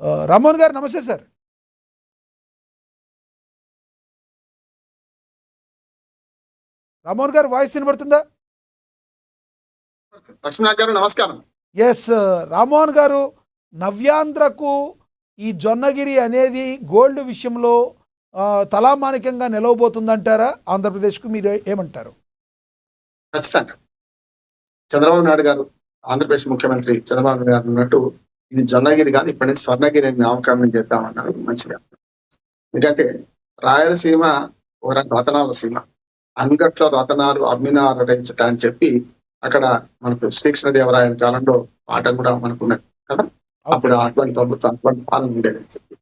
రామ్మోహన్ గారు నమస్తే సార్. రామ్మోహన్ గారు వాయిస్ వినబడుతుందా? లక్ష్మీనాథ్ గారు నమస్కారం. ఎస్ రామ్మోహన్ గారు, నవ్యాంధ్రకు ఈ జొన్నగిరి అనేది గోల్డ్ విషయంలో తలామానికంగా నిలవబోతుందంటారా? ఆంధ్రప్రదేశ్కు మీరు ఏమంటారు? ఖచ్చితంగా చంద్రబాబు నాయుడు గారు, ఆంధ్రప్రదేశ్ ముఖ్యమంత్రి చంద్రబాబు నాయుడు గారు ఉన్నట్టు ఇది జొన్నగిరి కానీ ఇప్పటి నుంచి స్వర్ణగిరి అని నామకరణం చేద్దామన్నారు. మంచిగా. ఎందుకంటే రాయలసీమ ఒక రతనాల సీమ, అంగట్లో రతనాలు అమ్మినారడించట అని చెప్పి అక్కడ మనకు శ్రీకృష్ణదేవరాయల కాలంలో పాట కూడా మనకు ఉన్నది కదా. అప్పుడు అటువంటి ప్రభుత్వం అటువంటి పాలన ఉండేదని చెప్పి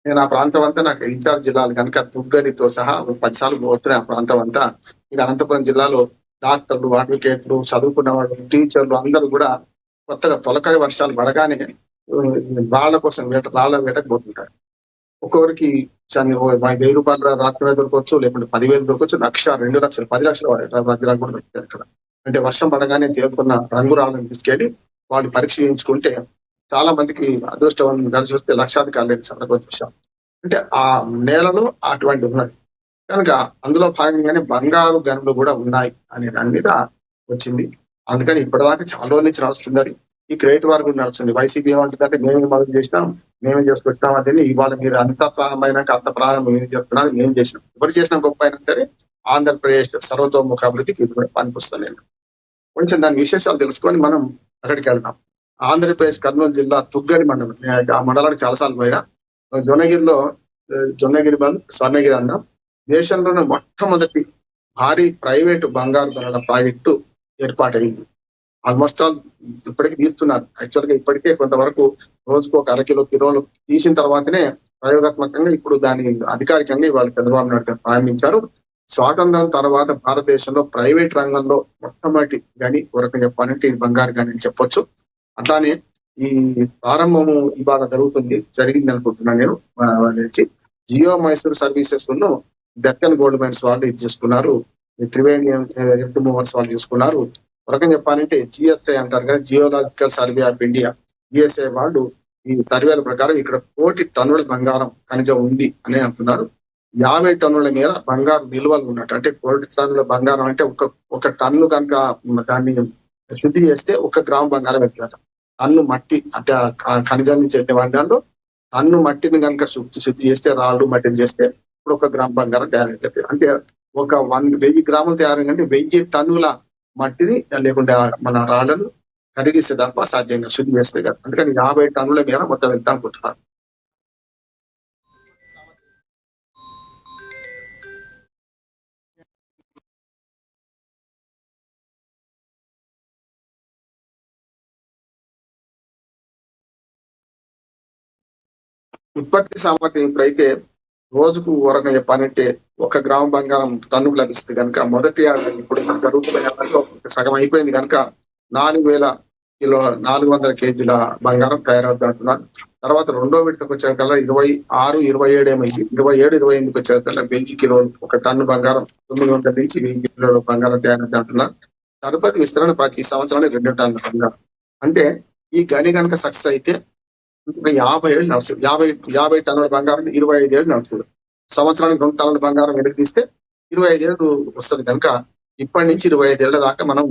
నేను ఆ ప్రాంతం అంతా నాకు ఇన్ఛార్జ్ జిల్లాలు కనుక తుగ్గరితో సహా 10 సార్లు పోతున్నాయి. ఆ ప్రాంతం అంతా ఇది అనంతపురం జిల్లాలో డాక్టర్లు, అడ్వకేట్లు, చదువుకున్న వాళ్ళు, టీచర్లు అందరూ కూడా కొత్తగా తొలకరి వర్షాలు పడగానే రాళ్ల కోసం రాళ్ల వేటకు పోతుంటారు. ఒక్కొక్కరికి 1000 రూపాయల రాత్రి మీద దొరకవచ్చు, లేకుంటే 10,000 దొరకవచ్చు, 1,00,000, 2,00,000, 10 లక్షల వజ్రాలు కూడా దొరుకుతాయి అక్కడ. అంటే వర్షం పడగానే తేలుకున్న రంగురాళ్ళని తీసుకెళ్లి వాళ్ళు పరీక్ష చేయించుకుంటే చాలా మందికి అదృష్టం కలిసి వస్తే లక్షాధికారులు సందర్భం చూశాం. అంటే ఆ నేలలో అటువంటి ఉన్నది కనుక అందులో భాగంగానే బంగారు గనులు కూడా ఉన్నాయి అనే దాని మీద వచ్చింది. అందుకని ఇప్పటిదాకా చాలా రోజుల నుంచి నడుస్తుంది అది. ఈ క్రెడిట్ వార్ కూడా నడుస్తుంది. వైసీపీ ఏమంటుందంటే మేమే మొదలు చేసినాం, మేమే చేసుకొచ్చినాం. అదే ఇవాళ మీరు అంత ప్రారంభమైనాక అంత ప్రారంభం ఏం చెప్తున్నారు, ఏం చేసినాం, ఎవరు చేసినా గొప్ప అయినా సరే ఆంధ్రప్రదేశ్ సర్వతోముఖ అభివృద్ధికి ఇప్పుడు పనిపిస్తాను నేను. కొంచెం దాని విశేషాలు తెలుసుకొని మనం అక్కడికి వెళ్తాం. ఆంధ్రప్రదేశ్ కర్నూలు జిల్లా తుగ్గరి మండలం, ఆ మండలానికి చాలాసార్లు పోయినా. జొన్నగిరిలో జొన్నగిరి స్వర్ణగిరి అందాం. దేశంలోనే మొట్టమొదటి భారీ ప్రైవేటు బంగారు గనుల ప్రాజెక్టు ఏర్పాటైంది. ఆల్మోస్ట్ ఆల్ ఇప్పటికీ తీస్తున్నారు. యాక్చువల్గా ఇప్పటికే కొంతవరకు రోజుకు ఒక 1/2 కిలోలు తీసిన తర్వాతనే ప్రయోగాత్మకంగా ఇప్పుడు దాని అధికారికంగా ఇవాళ చంద్రబాబు నాయుడు గారు ప్రారంభించారు. స్వాతంత్రం తర్వాత భారతదేశంలో ప్రైవేట్ రంగంలో మొట్టమొదటి గని ఒక చెప్పాలంటే ఇది బంగారు గని అని చెప్పొచ్చు. అట్లానే ఈ ప్రారంభము ఇవాళ జరిగింది అనుకుంటున్నాను నేను. Geo Mysore services Deccan gold mines వాళ్ళు ఇది చేసుకున్నారు. త్రివేణి ఎర్త్ మూవర్స్ వాళ్ళు తీసుకున్నారు. ఒక చెప్పాలంటే జిఎస్ఐ అంటారు కదా, geological survey of India, GSI వాళ్ళు ఈ సర్వేల ప్రకారం ఇక్కడ 1 కోటి టన్నుల బంగారం ఖనిజం ఉంది అని అంటున్నారు. 50 టన్నుల మేర బంగారం నిల్వలు ఉన్నట్టు. అంటే 1 కోటి టన్నుల బంగారం అంటే ఒక టన్ను కనుక దాన్ని శుద్ధి చేస్తే 1 గ్రాము బంగారం వెళ్తుందట. టన్ను మట్టి అంటే ఆ ఖనిజం నుంచి వచ్చే బంగారంలో టన్ను మట్టిని కనుక శుద్ధి చేస్తే, రాళ్ళు మట్టిని చేస్తే ఇప్పుడు 1 గ్రాము బంగారం తయారైతే, అంటే ఒక 1000 గ్రాములు తయారైందంటే 1000 టన్నుల మట్టిని లేకుంటే మన రాళ్లను కరిగిస్తే తప్ప సాధ్యంగా శుద్ధి చేస్తే కదా. అందుకని 50 టన్నుల మేర మొత్తం వెళ్తా అనుకుంటున్నారు. ఉత్పత్తి సామర్థ్యం ఇప్పుడైతే రోజుకు ఊరగా చెప్పాలంటే 1 గ్రాము బంగారం టన్నుకు లభిస్తుంది కనుక మొదటి ఏడాది ఇప్పుడు జరుగుతున్న ఏడాదిలో సగం అయిపోయింది కనుక 4,400 కేజీల బంగారం తయారవుతుంది అంటున్నారు. తర్వాత రెండో విడతకు వచ్చేకల్లా 26, 27 ఏమైంది, 27, 28కి వచ్చేకల్లా 1000 కిలోలు, 1 టన్ను బంగారం 900 నుంచి 1000 కిలోల బంగారం తయారవుతుంది అంటున్నారు. తదుపరి విస్తరణ ప్రతి సంవత్సరానికి 2 టన్నుల బంగారం. అంటే ఈ గని కనుక సక్సెస్ అయితే 50 ఏళ్ళు నడుస్తుంది. 50 టన్నుల బంగారం 25 ఏళ్ళు నడుస్తుంది. సంవత్సరానికి 2 టన్నుల బంగారం వెనక్కి తీస్తే 25 ఏళ్ళు వస్తుంది కనుక ఇప్పటి నుంచి 25 ఏళ్ల దాకా మనం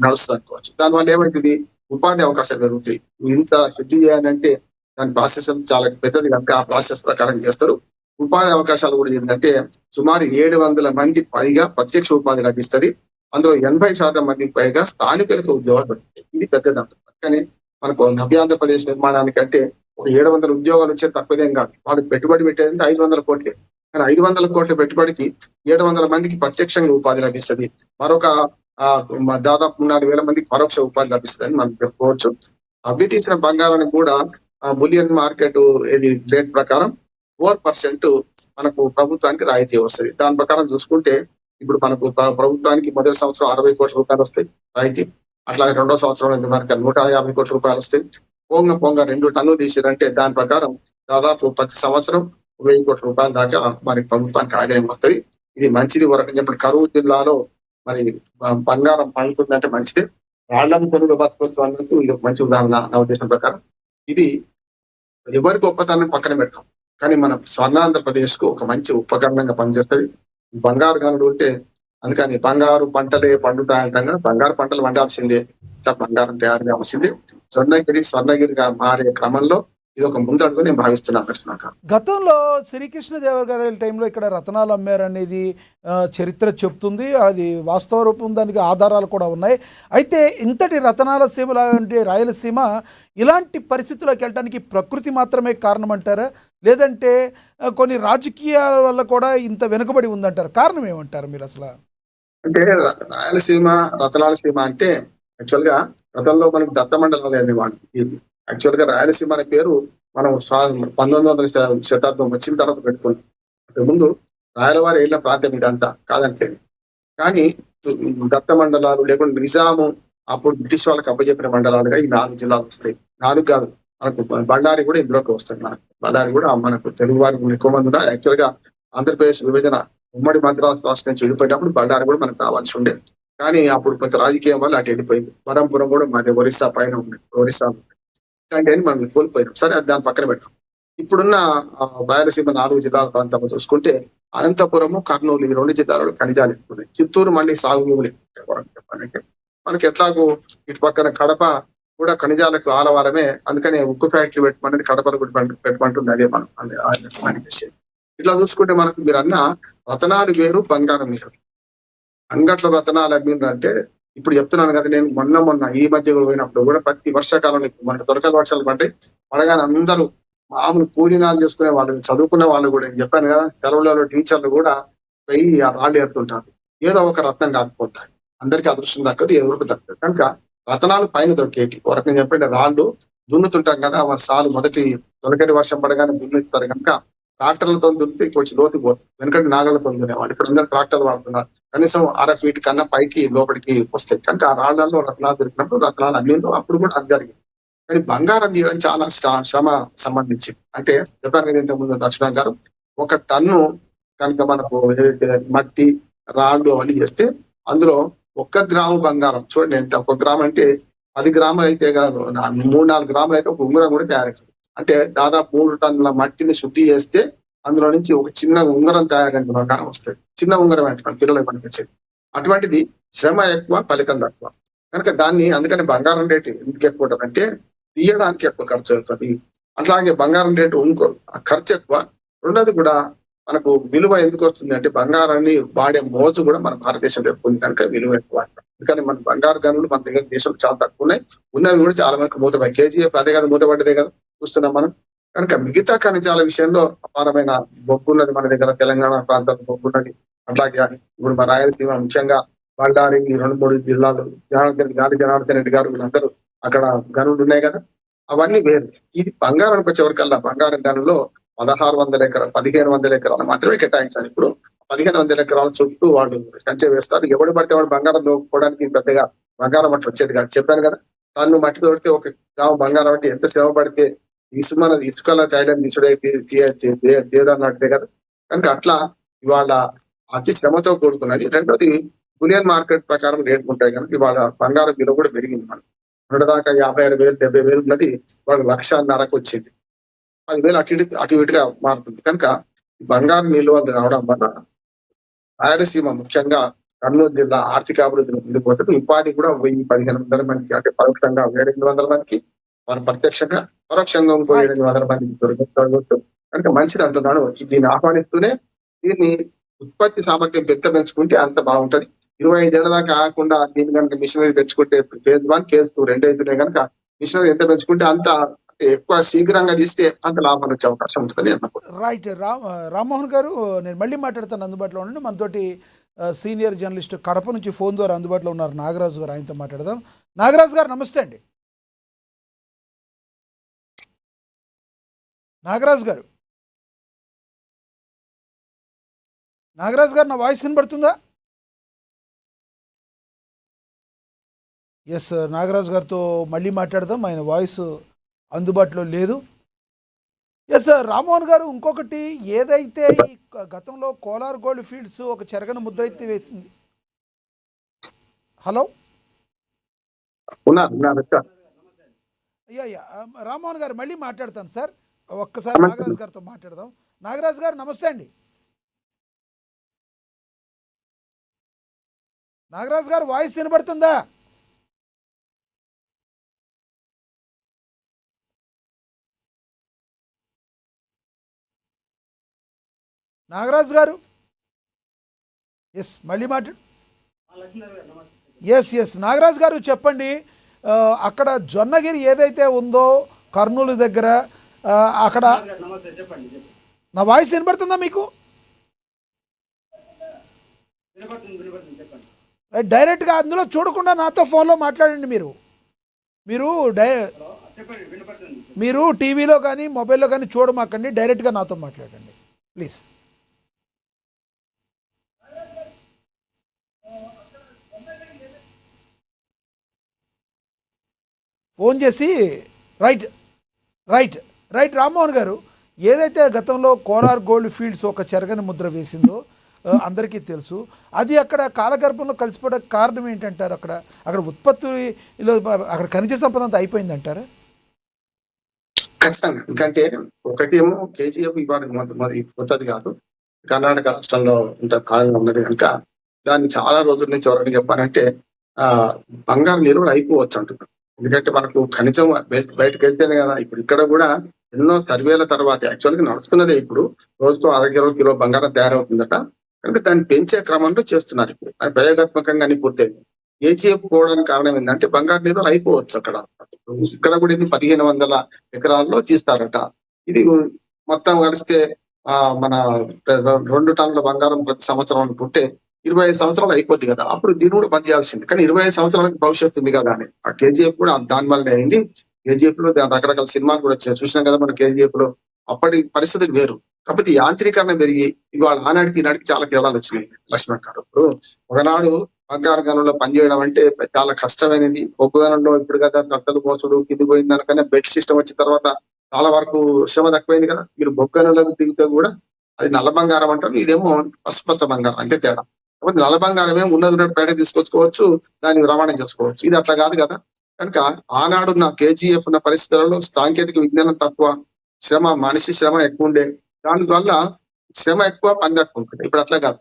నడుస్తుంది అనుకోవచ్చు. దానివల్ల ఏమైతుంది, ఉపాధి అవకాశాలు పెరుగుతాయి. ఇంత శుద్ధి చేయాలంటే దాని ప్రాసెస్ చాలా పెద్దది కనుక ఆ ప్రాసెస్ ప్రకారం చేస్తారు. ఉపాధి అవకాశాలు కూడా ఏంటంటే సుమారు 700 మంది పైగా ప్రత్యక్ష ఉపాధి లభిస్తుంది. అందులో 80% మందికి పైగా స్థానికులకు ఉద్యోగాలు దొరుకుతాయి. ఇది పెద్దది అంటున్నారు. కానీ మనకు నవ్యాంధ్రప్రదేశ్ నిర్మాణానికి అంటే ఒక 700 ఉద్యోగాలు వచ్చే తక్కువదేం కాదు. వాళ్ళకి పెట్టుబడి పెట్టేది 500 కోట్లే. కానీ 500 కోట్ల పెట్టుబడికి 700 మందికి ప్రత్యక్షంగా ఉపాధి లభిస్తుంది. మరొక దాదాపు 4,000 మందికి పరోక్ష ఉపాధి లభిస్తుంది అని మనం చెప్పుకోవచ్చు. అవి తీసిన బంగారానికి కూడా బులియన్ మార్కెట్ ఇది రేట్ ప్రకారం 4% మనకు ప్రభుత్వానికి రాయితీ వస్తుంది. దాని ప్రకారం చూసుకుంటే ఇప్పుడు మనకు ప్రభుత్వానికి మొదటి సంవత్సరం 60 కోట్ల రూపాయలు వస్తాయి రాయితీ. అట్లాగే రెండో సంవత్సరం మనకు 150 కోట్ల రూపాయలు వస్తాయి. పొంగ 2 టన్నులు తీసిరంటే దాని ప్రకారం దాదాపు ప్రతి సంవత్సరం 1000 కోట్ల రూపాయల దాకా మరి ప్రభుత్వానికి ఆదాయం వస్తుంది. ఇది మంచిది. వరకు చెప్పిన కరువు జిల్లాలో మరి బంగారం పండుతుందంటే మంచిదే. రాళ్లను కొనుగోలు బతకొచ్చు అన్నట్టు ఇది మంచి ఉదాహరణ నా ఉద్దేశం ప్రకారం. ఇది ఎవరి గొప్పతనం పక్కన పెడతాం, కానీ మన స్వర్ణాంధ్రప్రదేశ్ కు ఒక మంచి ఉపకరణంగా పనిచేస్తుంది. బంగారు గనులు ఉంటే, అందుకని బంగారు పంటలే పండుతాయంటాం కదా, బంగారు పంటలు పండాల్సిందే, ఇంకా బంగారం తయారు కావాల్సిందే. స్వర్ణగిరి స్వర్ణగిరిగా మారే క్రమంలో ఇది ఒక ముందడుగు నేను భావిస్తున్నాను కృష్ణాక. గతంలో శ్రీకృష్ణదేవరాయల టైంలో ఇక్కడ రతనాలు అమ్మారనేది చరిత్ర చెప్తుంది. అది వాస్తవ రూపం, దానికి ఆధారాలు కూడా ఉన్నాయి. అయితే ఇంతటి రతనాల సీమ లాంటి రాయలసీమ ఇలాంటి పరిస్థితుల్లోకి వెళ్ళడానికి ప్రకృతి మాత్రమే కారణం అంటారా, లేదంటే కొన్ని రాజకీయాల వల్ల కూడా ఇంత వెనుకబడి ఉందంటారు? కారణం ఏమంటారు మీరు అసలు? అంటే రాయలసీమ రతనాల సీమ అంటే యాక్చువల్ గా గతంలో మనకి దత్త మండలాలు అనేవాడు. యాక్చువల్ గా రాయలసీమ అనే పేరు మనం 1900వ శతాబ్దం వచ్చిన తర్వాత పెట్టుకున్నాం. అంతకుముందు రాయలవారి ఏళ్ల ప్రాంతం ఇదంతా కాదంటలేదు. కానీ దత్త మండలాలు లేకుండా నిజాము అప్పుడు బ్రిటిష్ వాళ్ళకి అప్పచెప్పిన మండలాలుగా ఈ 4 జిల్లాలు వస్తాయి. 4 కాదు, మనకు బళ్ళారి కూడా ఇందులోకి వస్తుంది. మనకు బళ్ళారి కూడా మనకు తెలుగు వారి ఎక్కువ మంది ఉన్నారు. యాక్చువల్ గా ఆంధ్రప్రదేశ్ విభజన ఉమ్మడి మద్రాసు రాష్ట్రం నుంచి వెళ్ళిపోయినప్పుడు బళ్ళారి కూడా మనకు రావాల్సి ఉండేది. కానీ అప్పుడు కొంత రాజకీయం వల్ల అటు వెళ్ళిపోయింది. వరంపురం కూడా మాది ఒరిస్సా పైన ఉంది, ఒరిస్సా ఇలాంటి మనం కోల్పోయినాం. సరే, అది దాన్ని పక్కన పెడతాం. ఇప్పుడున్న రాయలసీమ 4 జిల్లాల ప్రాంతంలో చూసుకుంటే అనంతపురము, కర్నూలు ఈ 2 జిల్లాలలో ఖనిజాలు ఎక్కువ ఉన్నాయి. చిత్తూరు మళ్ళీ సాగు భూములు చెప్పాలంటే మనకి ఎట్లాగూ ఇటు పక్కన కడప కూడా ఖనిజాలకు ఆలవారమే. అందుకనే ఉక్కు ఫ్యాక్టరీ పెట్టమనేది కడపలు కూడా పెట్టమంటుంది. అదే మనం చేసేది. ఇట్లా చూసుకుంటే మనకు మీరు అన్న రతనాలు వేరు, బంగారం వేరు. అంగట్ల రతనాలు అమ్మిండ్రు అంటే ఇప్పుడు చెప్తున్నాను కదా, నేను మొన్న ఈ మధ్య పోయినప్పుడు కూడా ప్రతి వర్షాకాలంలో మనకు దొరకని వర్షాలు పడ్డాయి. పడగానే అందరూ మామూలు కూలీనాలు చేసుకునే వాళ్ళు, చదువుకునే వాళ్ళు కూడా, నేను చెప్పాను కదా, సెలవులలో టీచర్లు కూడా పోయి ఆ రాళ్ళు ఏరుతుంటారు. ఏదో ఒక రత్నం కాకపోతాయి. అందరికీ అదృష్టం దక్కదు, ఎవరికి దక్కదు. కనుక రతనాలు పైన దొరికేటి వరకు నేను చెప్పండి, రాళ్ళు దున్నుతుంటాం కదా, వాళ్ళ సాలు మొదటి దొరకని వర్షం పడగానే దున్నిస్తారు. కనుక ట్రాక్టర్లతో దున్నితే కొంచెం లోతుకు పోతుంది. వెనకటి నాగలతో దున్నేవాళ్ళు, ఇప్పుడు అందరూ ట్రాక్టర్లు వాడుతున్నారు. కనీసం 1/2 ఫీట్ కన్నా పైకి లోపలికి వస్తాయి. కనుక ఆ రాళ్లలో రత్నాలు దొరికినప్పుడు రత్నాలు అన్నిందో అప్పుడు కూడా అది జరిగింది. కానీ బంగారం తీయడం చాలా శ్రమ సంబంధించింది. అంటే చెప్పాను కదా ఇంతకుముందు లక్ష్మణ్ గారు, 1 టన్ను కనుక మనకు ఏదైతే మట్టి రాళ్ళు అవన్నీ చేస్తే అందులో 1 గ్రాము బంగారం, చూడండి ఎంత, 1 గ్రాము అంటే 10 గ్రాములు అయితే కాదు, 3-4 గ్రాములు అయితే ఒక ఉంగరం కూడా తయారవుతుంది. అంటే దాదాపు 3 టన్నుల మట్టిని శుద్ధి చేస్తే అందులో నుంచి ఒక చిన్న ఉంగరం తయారైన బంగారం వస్తుంది. చిన్న ఉంగరం అంటే మన పిల్లలకు పనిపించేది. అటువంటిది శ్రమ ఎక్కువ, ఫలితం తక్కువ. కనుక దాన్ని, అందుకని బంగారం రేటు ఎందుకు ఎక్కువ ఉంటుంది అంటే తీయడానికి ఎక్కువ ఖర్చు అవుతుంది. అట్లాగే బంగారం రేటు ఇంకో ఖర్చు ఎక్కువ. రెండోది కూడా మనకు విలువ ఎందుకు వస్తుంది అంటే బంగారాన్ని వాడే మోజు కూడా మన భారతదేశంలో ఎక్కువ ఉంది. కనుక విలువ ఎక్కువ. అందుకని మన బంగారు గనులు మన దగ్గర దేశంలో చాలా తక్కువ ఉన్నాయి. ఉన్నవి కూడా చాలా మందికి మూతపై కేజీఎఫ్ అదే కదా, మూతపడ్డదే కదా చూస్తున్నాం మనం. కనుక మిగతా ఖనిజాల విషయంలో అపారమైన బొగ్గు ఉన్నది మన దగ్గర, తెలంగాణ ప్రాంతంలో బొగ్గు ఉన్నది. అట్లాగే ఇప్పుడు మన రాయలసీమ ముఖ్యంగా బళ్ళారి ఈ 2-3 జిల్లాలు, గాలి జనార్దన్ రెడ్డి గారు వీళ్ళందరూ అక్కడ గనులు ఉన్నాయి కదా, అవన్నీ వేరు. ఇది బంగారానికి వచ్చేవరకల్లా బంగారం గనుల్లో 1600 ఎకరాలు 1500 ఎకరాలు మాత్రమే కేటాయించాలి. ఇప్పుడు 1500 ఎకరాల చుట్టూ వాళ్ళు కంచె వేస్తారు. ఎవడు పడితే వాడు బంగారం దోపుకోవడానికి పెద్దగా బంగారం అట్లా వచ్చేది కాదు. చెప్పాను కదా, తను మట్టి తోడితే 1 గ్రాము బంగారం అంటే ఎంత శ్రమ పడితే మనది ఇసుకల తైలం తీసుడే తీయడం అన్నట్టే కదా. కనుక అట్లా ఇవాళ అతి శ్రమతో కూడుకున్నది. రెండోది బులియన్ మార్కెట్ ప్రకారం రేట్లు ఉంటాయి కనుక ఇవాళ బంగారం విలువ కూడా పెరిగింది. మనం దాకా 56,000 70,000 ఉన్నది, వాళ్ళ 1,50,000కు వచ్చింది. 10,000 అటు ఇటుగా మారుతుంది. కనుక బంగారం నిల్వలు రావడం వల్ల రాయలసీమ ముఖ్యంగా కర్నూలు జిల్లా ఆర్థిక అభివృద్ధిలో ఉండిపోతుంది. ఉపాధి కూడా 1,000-1,500 మందికి, అంటే పరోక్షంగా 700 మందికి, వారు ప్రత్యక్షంగా పరోక్షంగా ఇంకో 700 మందికి దొరకవచ్చు. కనుక మంచిది అంటున్నాను. దీన్ని ఆహ్వానిస్తూనే దీన్ని ఉత్పత్తి సామర్థ్యం పెంచుకుంటే అంత బాగుంటది. 25 ఏళ్ల దాకా కాకుండా దీన్ని కనుక మిషనరీ పెంచుకుంటే ఫేజ్ 1 ఫేజ్ 2 2 అవుతున్నాయి కనుక మిషనరీ ఎంత పెంచుకుంటే అంత ఎక్కువ శీఘ్రంగా తీస్తే అంత లాభాలు వచ్చే అవకాశం ఉంటుంది అనుకుంటున్నాను. రైట్. రామ్మోహన్ గారు, నేను మళ్ళీ మాట్లాడతాను, అందుబాటులో ఉండండి. మనతోటి సీనియర్ జర్నలిస్ట్ కడప నుంచి ఫోన్ ద్వారా అందుబాటులో ఉన్నారు నాగరాజు గారు, ఆయనతో మాట్లాడదాం. నాగరాజు గారు నమస్తే అండి. నాగరాజు గారు, నా వాయిస్ వినబడుతుందా? ఎస్, నాగరాజు గారితో మళ్ళీ మాట్లాడదాం, ఆయన వాయిస్ అందుబాటులో లేదు. ఎస్ రామ్మోహన్ గారు, ఇంకొకటి ఏదైతే ఈ గతంలో కోలార్ గోల్డ్ ఫీల్డ్స్ ఒక చెరగని ముద్ర అయితే వేసింది. హలో, ఉన్నారు. అయ్యా రామ్మోహన్ గారు, మళ్ళీ మాట్లాడతాను సార్. ఒక్కసారి నాగరాజు గారితో మాట్లాడదాం. నాగరాజు గారు నమస్తే అండి. నాగరాజు గారు వాయిస్ వినబడుతుందా? నాగరాజు గారు ఎస్ మళ్ళీ మాట్లాడు. ఎస్ నాగరాజు గారు చెప్పండి. అక్కడ జొన్నగిరి ఏదైతే ఉందో కర్నూలు దగ్గర, అక్కడ నా వాయిస్ వినబడుతుందా మీకు? డైరెక్ట్గా అందులో చూడకుండా నాతో ఫోన్లో మాట్లాడండి. మీరు మీరు టీవీలో కానీ మొబైల్లో కానీ చూడమాకండి, డైరెక్ట్గా నాతో మాట్లాడండి ప్లీజ్. ఫోన్ చేసి రైట్ రామ్మోహన్ గారు, ఏదైతే గతంలో కోలార్ గోల్డ్ ఫీల్డ్స్ ఒక చెరగని ముద్ర వేసిందో అందరికీ తెలుసు. అది అక్కడ కాలగర్భంలో కలిసిపోవడానికి కారణం ఏంటంటారు? అక్కడ ఉత్పత్తిలో అక్కడ ఖనిజ సంపద అంతా అయిపోయిందంటారా? ఖచ్చితంగా. ఎందుకంటే ఒకటి ఏమో కేజీఎఫ్ ఇవాళ కొత్తది కాదు, కర్ణాటక రాష్ట్రంలో కాలంలో ఉన్నది కనుక దాన్ని చాలా రోజుల నుంచి ఎవరైనా చెప్పారంటే బంగారు నిల్వలు అయిపోవచ్చు అంటున్నారు. ఎందుకంటే మనకు ఖనిజం బయటకు వెళ్తేనే కదా. ఇప్పుడు ఇక్కడ కూడా ఎన్నో సర్వేల తర్వాత యాక్చువల్గా నడుస్తున్నదే ఇప్పుడు రోజుకు 1/2 కిలో బంగారం తయారవుతుందట. కనుక దాన్ని పెంచే క్రమంలో చేస్తున్నారు. ఇప్పుడు అది ప్రయోగాత్మకంగా అన్ని పూర్తయింది. ఏజీఎఫ్ పోవడానికి కారణం ఏంటంటే బంగారు నిల్వలు అయిపోవచ్చు అక్కడ. ఇక్కడ కూడా ఇది 1500 ఎకరాల్లో తీస్తారట. ఇది మొత్తం కలిస్తే మన 2 టన్నుల బంగారం ప్రతి సంవత్సరం అనుకుంటే 25 సంవత్సరాలు అయిపోద్ది కదా. అప్పుడు దీన్ని కూడా బంద్ చేయాల్సింది. కానీ 25 సంవత్సరాలకు భవిష్యత్తు ఉంది కదా అని ఆ కేజీఎఫ్ కూడా దాని వల్లనే అయింది. కేజీఎఫ్ లో రకరకాల సినిమాలు కూడా వచ్చాయి, చూసినాం కదా మన కేజీఎఫ్ లో. అప్పటి పరిస్థితులు వేరు. కాకపోతే యాంత్రీకరణ పెరిగి ఇవాళ ఆనాటికి ఈనాటికి చాలా తేడాలు వచ్చినాయి లక్ష్మణ్ గారు. ఇప్పుడు ఒకనాడు బంగారు గనుల్లో పనిచేయడం అంటే చాలా కష్టమైనది. బొగ్గు గనుల్లో ఇప్పుడు కదా తట్టలు మోసుడు కింది పోయిన దానికన్నా బెడ్ సిస్టమ్ వచ్చిన తర్వాత చాలా వరకు శ్రమ తక్కువైంది కదా. మీరు బొగ్గు గనులకు దిగితే కూడా అది నల్ల బంగారం అంటారు, ఇదేమో పసుపచ్చ బంగారం, అంతే తేడా. కాబట్టి నల్ల బంగారం ఏమో ఉన్నది బయటకు తీసుకొచ్చుకోవచ్చు, దాన్ని రవాణా చేసుకోవచ్చు. ఇది అట్లా కాదు కదా. కనుక ఆనాడు నా కేజీఎఫ్ ఉన్న పరిస్థితులలో సాంకేతిక విజ్ఞానం తక్కువ, మనిషి శ్రమ ఎక్కువ ఉండే. దానివల్ల శ్రమ ఎక్కువ, పని తక్కువ ఉంటుంది. ఇప్పుడు అట్లా కాదు.